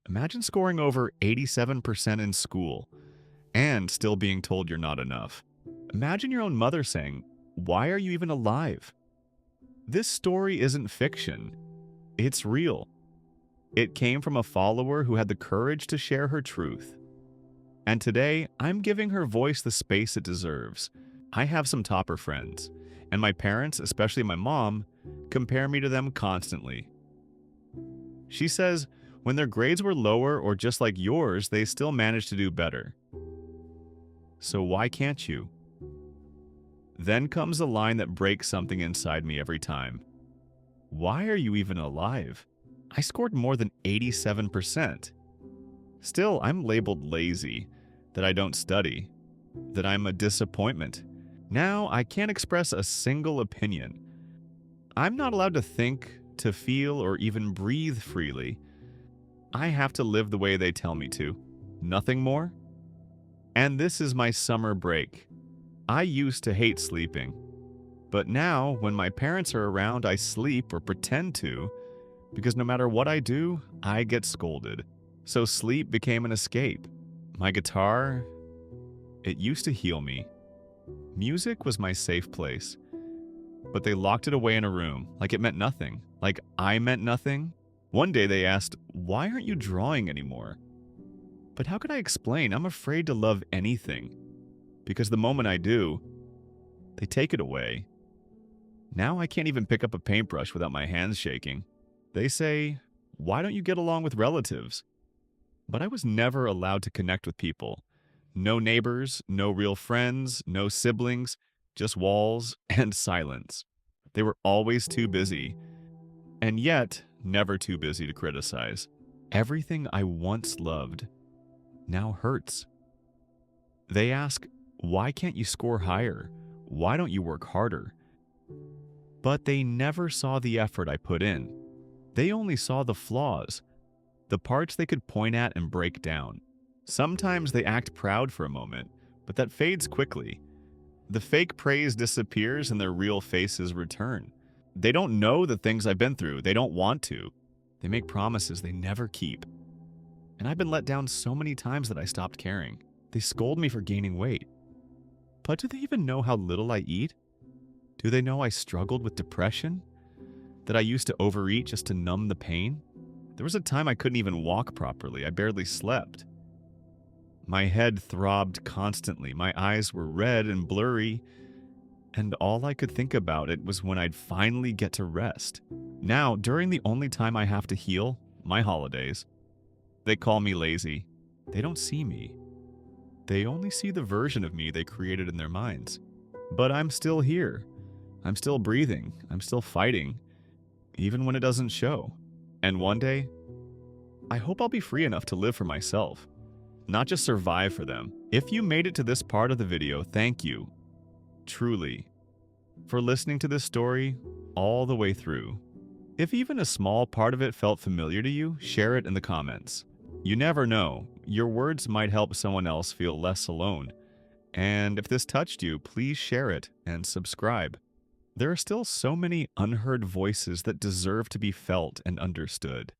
Imagine scoring over 87% in school and still being told you're not enough. Imagine your own mother saying, "Why are you even alive?" This story isn't fiction, it's real. It came from a follower who had the courage to share her truth. And today, I'm giving her voice the space it deserves. I have some topper friends, and my parents, especially my mom, compare me to them constantly. She says when their grades were lower or just like yours, they still managed to do better. So why can't you? Then comes a line that breaks something inside me every time. Why are you even alive? I scored more than 87%. Still, I'm labeled lazy, that I don't study, that I'm a disappointment. Now, I can't express a single opinion. I'm not allowed to think, to feel, or even breathe freely. I have to live the way they tell me to. Nothing more? And this is my summer break. I used to hate sleeping. But now, when my parents are around, I sleep or pretend to, because no matter what I do, I get scolded. So sleep became an escape. My guitar, it used to heal me. Music was my safe place. But they locked it away in a room, like it meant nothing, like I meant nothing. One day they asked, "Why aren't you drawing anymore?" But how could I explain? I'm afraid to love anything. Because the moment I do, they take it away. Now I can't even pick up a paintbrush without my hands shaking. They say, "Why don't you get along with relatives?" But I was never allowed to connect with people. No neighbors, no real friends, no siblings, just walls and silence. They were always too busy, and yet never too busy to criticize. Everything I once loved now hurts. They ask, "Why can't you score higher? Why don't you work harder?" But they never saw the effort I put in. They only saw the flaws, the parts they could point at and break down. Sometimes they act proud for a moment, but that fades quickly. The fake praise disappears and their real faces return. They don't know the things I've been through. They don't want to. They make promises they never keep. And I've been let down so many times that I stopped caring. They scold me for gaining weight. But do they even know how little I eat? Do they know I struggled with depression? That I used to overeat just to numb the pain? There was a time I couldn't even walk properly. I barely slept. My head throbbed constantly. My eyes were red and blurry. And all I could think about it was when I'd finally get to rest. Now, during the only time I have to heal, my holidays, they call me lazy. They don't see me. They only see the version of me they created in their minds. But I'm still here. I'm still breathing. I'm still fighting, even when it doesn't show. And one day, I hope I'll be free enough to live for myself, not just survive for them. If you made it to this part of the video, thank you, truly, for listening to this story all the way through. If even a small part of it felt familiar to you, share it in the comments. You never know, your words might help someone else feel less alone. And if this touched you, please share it and subscribe. There are still so many unheard voices that deserve to be felt and understood.